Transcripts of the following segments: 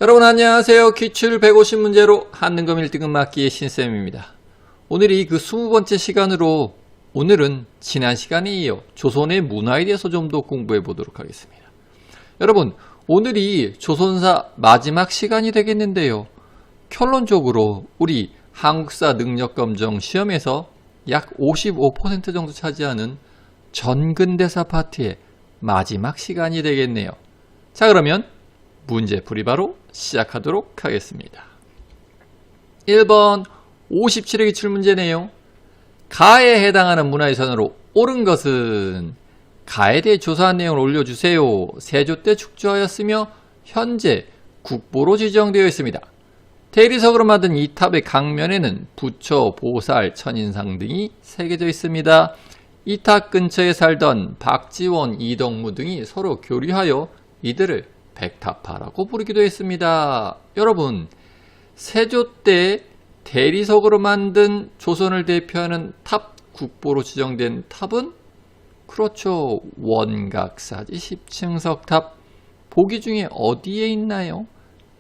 여러분 안녕하세요. 기출 150문제로 한능검 1등급 맞기의 신쌤입니다. 오늘이 그 20번째 시간으로 오늘은 지난 시간에 이어 조선의 문화에 대해서 좀 더 공부해 보도록 하겠습니다. 여러분 오늘이 조선사 마지막 시간이 되겠는데요. 결론적으로 우리 한국사 능력검정 시험에서 약 55% 정도 차지하는 전근대사 파트의 마지막 시간이 되겠네요. 자 그러면 문제풀이 바로 시작하도록 하겠습니다. 1번 57회 기출문제네요. 가에 해당하는 문화유산으로 옳은 것은 가에 대해 조사한 내용을 올려주세요. 세조 때 축조하였으며 현재 국보로 지정되어 있습니다. 대리석으로 만든 이 탑의 강면에는 부처, 보살, 천인상 등이 새겨져 있습니다. 이 탑 근처에 살던 박지원, 이덕무 등이 서로 교류하여 이들을 백탑파라고 부르기도 했습니다. 여러분, 세조 때 대리석으로 만든 조선을 대표하는 탑, 국보로 지정된 탑은 그렇죠. 원각사지 10층석 탑. 보기 중에 어디에 있나요?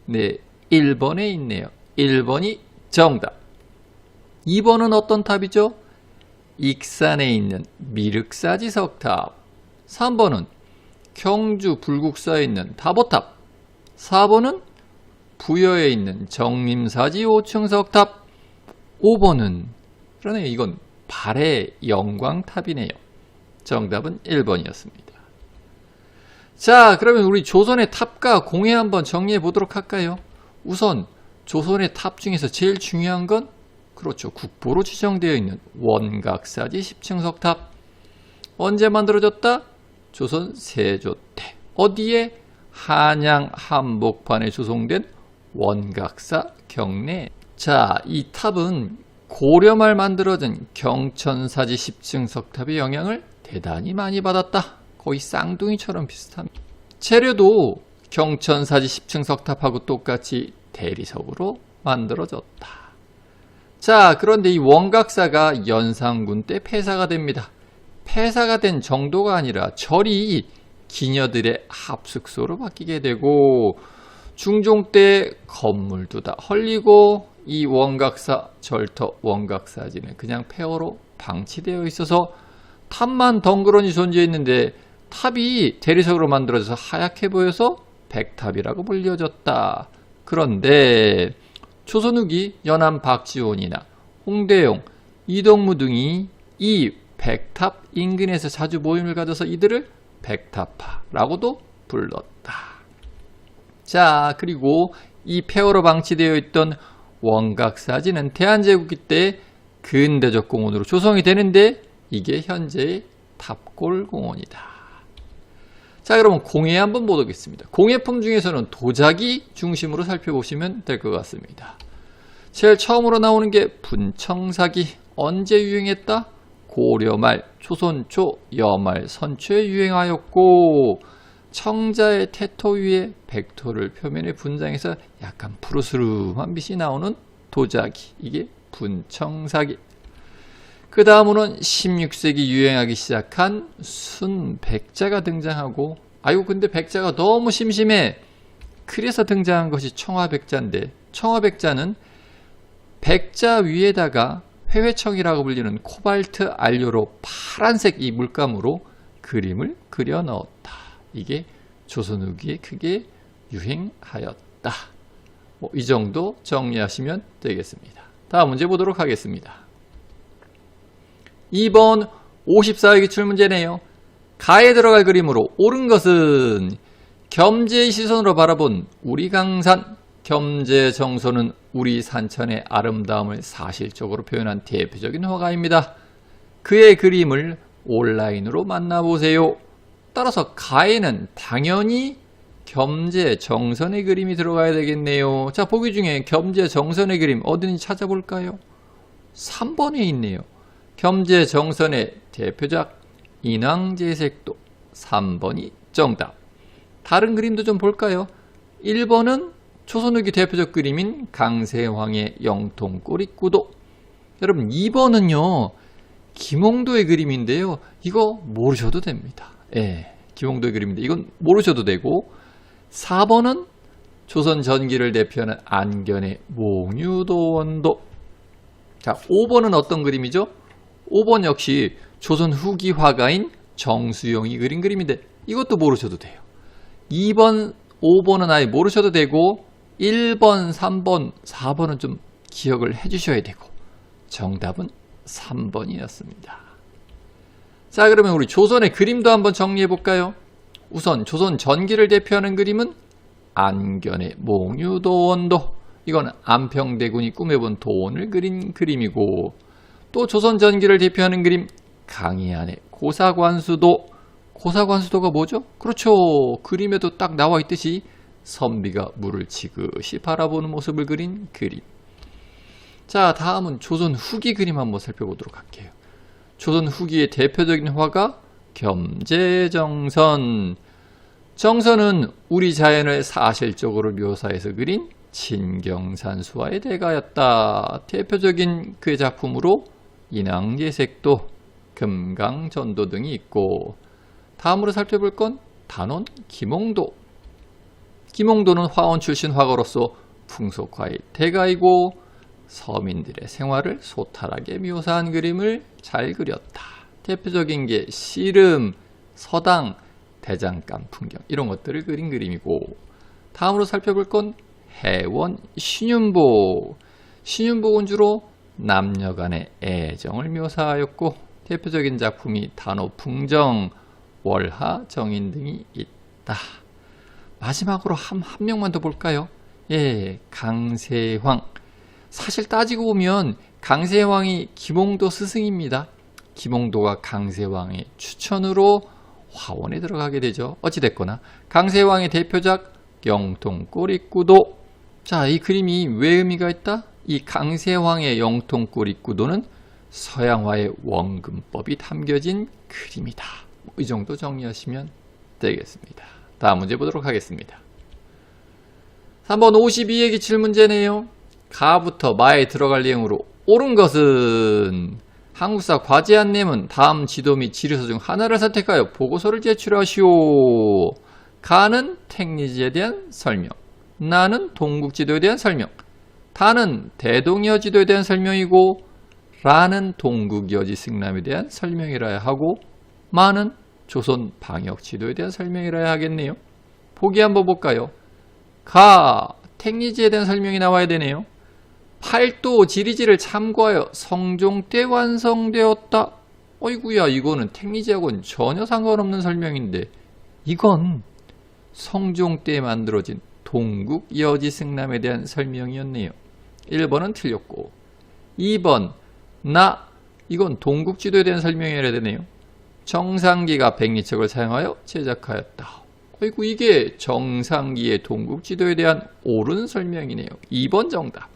네, 1번에 있네요. 1번이 정답. 2번은 어떤 탑이죠? 익산에 있는 미륵사지 석탑. 3번은 경주 불국사에 있는 다보탑. 4번은 부여에 있는 정림사지 5층 석탑. 5번은 그러네요. 이건 발해 영광탑이네요. 정답은 1번이었습니다. 자, 그러면 우리 조선의 탑과 공예 한번 정리해 보도록 할까요? 우선 조선의 탑 중에서 제일 중요한 건 그렇죠. 국보로 지정되어 있는 원각사지 10층 석탑. 언제 만들어졌다? 조선 세조 때. 어디에? 한양 한복판에 조성된 원각사 경내. 자, 이 탑은 고려 말 만들어진 경천사지 10층 석탑의 영향을 대단히 많이 받았다. 거의 쌍둥이처럼 비슷합니다. 재료도 경천사지 10층 석탑하고 똑같이 대리석으로 만들어졌다. 자, 그런데 이 원각사가 연산군 때 폐사가 됩니다. 폐사가 된 정도가 아니라 절이 기녀들의 합숙소로 바뀌게 되고 중종 때 건물도 다 헐리고 이 원각사 절터 원각사지는 그냥 폐허로 방치되어 있어서 탑만 덩그러니 존재했는데 탑이 대리석으로 만들어져서 하얗게 보여서 백탑이라고 불려졌다. 그런데 조선 후기 연안 박지원이나 홍대용, 이덕무 등이 이 백탑 인근에서 자주 모임을 가져서 이들을 백탑파라고도 불렀다. 자, 그리고 이 폐허로 방치되어 있던 원각사지는 대한제국기 때 근대적 공원으로 조성이 되는데 이게 현재의 탑골공원이다. 자, 그러면 공예 한번 보겠습니다. 공예품 중에서는 도자기 중심으로 살펴보시면 될 것 같습니다. 제일 처음으로 나오는 게 분청사기. 언제 유행했다? 고려말, 조선초, 여말, 선초에 유행하였고 청자의 태토 위에 백토를 표면에 분장해서 약간 푸르스름한 빛이 나오는 도자기. 이게 분청사기. 그 다음으로는 16세기 유행하기 시작한 순백자가 등장하고 아이고 근데 백자가 너무 심심해. 그래서 등장한 것이 청화백자인데 청화백자는 백자 위에다가 회회청이라고 불리는 코발트 안료로 파란색 이 물감으로 그림을 그려 넣었다. 이게 조선 후기에 크게 유행하였다. 이 정도 정리하시면 되겠습니다. 다음 문제 보도록 하겠습니다. 2번 54회 기출문제네요. 가에 들어갈 그림으로 옳은 것은 겸재의 시선으로 바라본 우리 강산. 겸재 정서는 우리 산천의 아름다움을 사실적으로 표현한 대표적인 화가입니다. 그의 그림을 온라인으로 만나보세요. 따라서 가에는 당연히 겸재 정선의 그림이 들어가야 되겠네요. 자, 보기 중에 겸재 정선의 그림 어디는지 찾아볼까요? 3번에 있네요. 겸재 정선의 대표작 인왕제색도. 3번이 정답. 다른 그림도 좀 볼까요? 1번은 조선 후기 대표적 그림인 강세황의 영통꼬리구도. 여러분 2번은요 김홍도의 그림인데요. 이거 모르셔도 됩니다. 예, 김홍도의 그림인데 이건 모르셔도 되고 4번은 조선 전기를 대표하는 안견의 몽유도원도. 자, 5번은 어떤 그림이죠? 5번 역시 조선 후기 화가인 정수용이 그린 그림인데 이것도 모르셔도 돼요. 2번, 5번은 아예 모르셔도 되고 1번, 3번, 4번은 좀 기억을 해주셔야 되고 정답은 3번이었습니다. 자, 그러면 우리 조선의 그림도 한번 정리해 볼까요? 우선 조선 전기를 대표하는 그림은 안견의 몽유도원도. 이건 안평대군이 꾸며본 도원을 그린 그림이고, 또 조선 전기를 대표하는 그림 강희안의 고사관수도. 고사관수도가 뭐죠? 그렇죠. 그림에도 딱 나와 있듯이 선비가 물을 지그시 바라보는 모습을 그린 그림. 자, 다음은 조선 후기 그림 한번 살펴보도록 할게요. 조선 후기의 대표적인 화가 겸재정선. 정선은 우리 자연을 사실적으로 묘사해서 그린 진경산수화의 대가였다. 대표적인 그의 작품으로 인왕제색도, 금강전도 등이 있고, 다음으로 살펴볼 건 단원 김홍도. 김홍도는 화원 출신 화가로서 풍속화의 대가이고 서민들의 생활을 소탈하게 묘사한 그림을 잘 그렸다. 대표적인 게 씨름, 서당, 대장간 풍경 이런 것들을 그린 그림이고, 다음으로 살펴볼 건 해원 신윤복. 신윤복은 주로 남녀 간의 애정을 묘사하였고 대표적인 작품이 단오풍정, 월하정인 등이 있다. 마지막으로 한 명만 더 볼까요? 예, 강세황. 사실 따지고 보면 강세황이 김홍도 스승입니다. 김홍도가 강세황의 추천으로 화원에 들어가게 되죠. 어찌됐거나 강세황의 대표작 영통꼬리꾸도. 자, 이 그림이 왜 의미가 있다? 이 강세황의 영통꼬리꾸도는 서양화의 원근법이 담겨진 그림이다. 이 정도 정리하시면 되겠습니다. 다음 문제 보도록 하겠습니다. 3번 52의 기출문제네요. 가부터 마에 들어갈 내용으로 옳은 것은 한국사 과제 안내문 다음 지도 및 지리서 중 하나를 선택하여 보고서를 제출하시오. 가는 택리지에 대한 설명, 나는 동국지도에 대한 설명, 다는 대동여지도에 대한 설명이고, 라는 동국여지 승람에 대한 설명이라야 하고, 마는 조선 방역지도에 대한 설명이라야 하겠네요. 보기 한번 볼까요? 가, 택리지에 대한 설명이 나와야 되네요. 팔도 지리지를 참고하여 성종 때 완성되었다. 어이구야, 이거는 택리지하고는 전혀 상관없는 설명인데 이건 성종 때 만들어진 동국여지승람에 대한 설명이었네요. 1번은 틀렸고 2번 나, 이건 동국지도에 대한 설명이어야 되네요. 정상기가 백리척을 사용하여 제작하였다. 어이구, 이게 정상기의 동국지도에 대한 옳은 설명이네요. 2번 정답.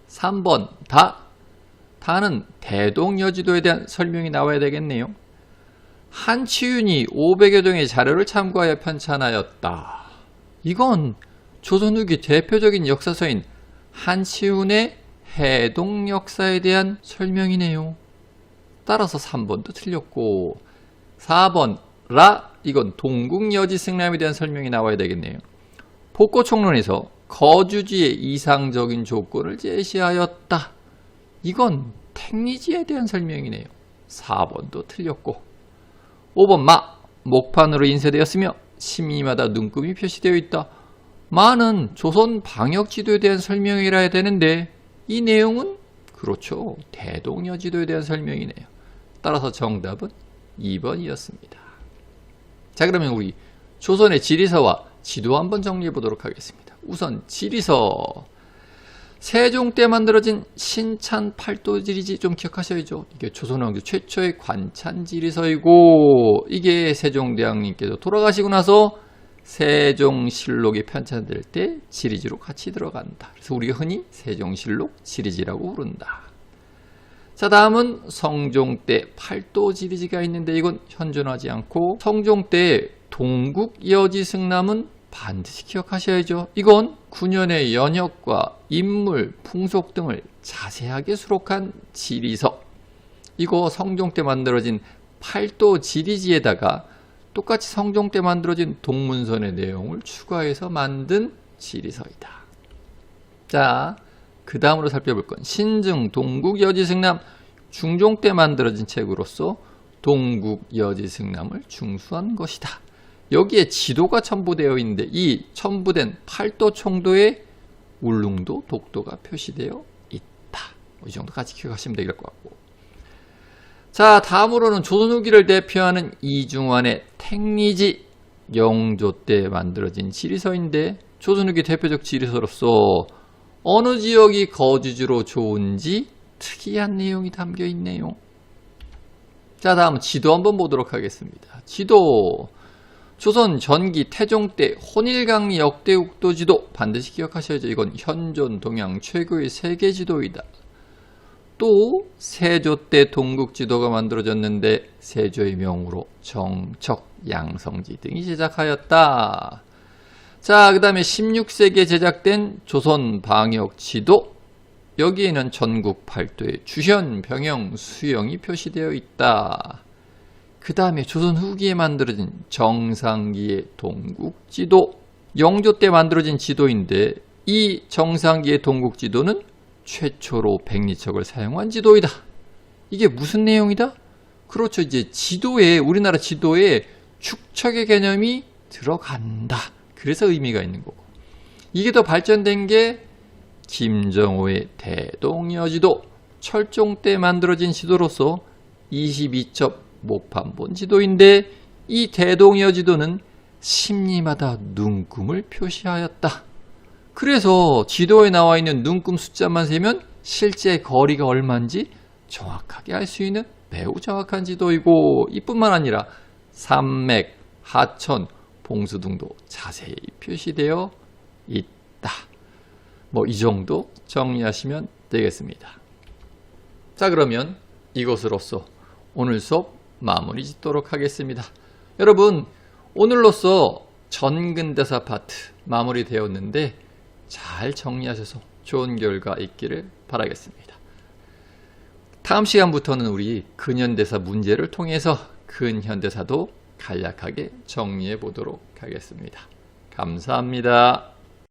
3번 다는 대동여지도에 대한 설명이 나와야 되겠네요. 한치윤이 500여 종의 자료를 참고하여 편찬하였다. 이건 조선 후기 대표적인 역사서인 한치윤의 해동 역사에 대한 설명이네요. 따라서 3번도 틀렸고, 4번 이건 동국여지승람에 대한 설명이 나와야 되겠네요. 복고총론에서 거주지의 이상적인 조건을 제시하였다. 이건 택리지에 대한 설명이네요. 4번도 틀렸고, 5번 목판으로 인쇄되었으며 심리마다 눈금이 표시되어 있다. 마는 조선 방역지도에 대한 설명이라 해야 되는데 이 내용은 그렇죠, 대동여지도에 대한 설명이네요. 따라서 정답은 2번이었습니다. 자, 그러면 우리 조선의 지리서와 지도 한번 정리해 보도록 하겠습니다. 우선 지리서. 세종 때 만들어진 신찬 팔도지리지 좀 기억하셔야죠. 이게 조선왕조 최초의 관찬지리서이고, 이게 세종대왕님께서 돌아가시고 나서 세종실록이 편찬될 때 지리지로 같이 들어간다. 그래서 우리가 흔히 세종실록 지리지라고 부른다. 자, 다음은 성종 때 팔도지리지가 있는데 이건 현존하지 않고, 성종 때 동국여지승람은 반드시 기억하셔야죠. 이건 9년의 연역과 인물, 풍속 등을 자세하게 수록한 지리서. 이거 성종 때 만들어진 팔도 지리지에다가 똑같이 성종 때 만들어진 동문선의 내용을 추가해서 만든 지리서이다. 자, 그 다음으로 살펴볼 건 신증 동국여지승남, 중종 때 만들어진 책으로서 동국여지승남을 중수한 것이다. 여기에 지도가 첨부되어 있는데 이 첨부된 팔도 총도에 울릉도 독도가 표시되어 있다. 이 정도까지 기억하시면 될 것 같고, 자, 다음으로는 조선 후기를 대표하는 이중환의 택리지, 영조 때 만들어진 지리서인데 조선 후기 대표적 지리서로서 어느 지역이 거주지로 좋은지 특이한 내용이 담겨 있네요. 자, 다음 지도 한번 보도록 하겠습니다. 지도, 조선 전기 태종 때 혼일강리 역대국도 지도 반드시 기억하셔야죠. 이건 현존 동양 최고의 세계 지도이다. 또 세조 때 동국 지도가 만들어졌는데 세조의 명으로 정척, 양성지 등이 제작하였다. 자, 그 다음에 16세기에 제작된 조선 방역 지도, 여기에는 전국 8도의 주현, 병영, 수영이 표시되어 있다. 그 다음에 조선 후기에 만들어진 정상기의 동국지도, 영조 때 만들어진 지도인데 이 정상기의 동국지도는 최초로 백리척을 사용한 지도이다. 이게 무슨 내용이다? 그렇죠. 이제 지도에, 우리나라 지도에 축척의 개념이 들어간다. 그래서 의미가 있는 거고. 이게 더 발전된 게 김정호의 대동여지도, 철종 때 만들어진 지도로서 22첩 목판본 지도인데 이 대동여지도는 심리마다 눈금을 표시하였다. 그래서 지도에 나와 있는 눈금 숫자만 세면 실제 거리가 얼마인지 정확하게 알 수 있는 매우 정확한 지도이고, 이뿐만 아니라 산맥, 하천, 봉수 등도 자세히 표시되어 있다. 이 정도 정리하시면 되겠습니다. 자, 그러면 이것으로써 오늘 수업 마무리 짓도록 하겠습니다. 여러분, 오늘로써 전근대사 파트 마무리 되었는데 잘 정리하셔서 좋은 결과 있기를 바라겠습니다. 다음 시간부터는 우리 근현대사 문제를 통해서 근현대사도 간략하게 정리해 보도록 하겠습니다. 감사합니다.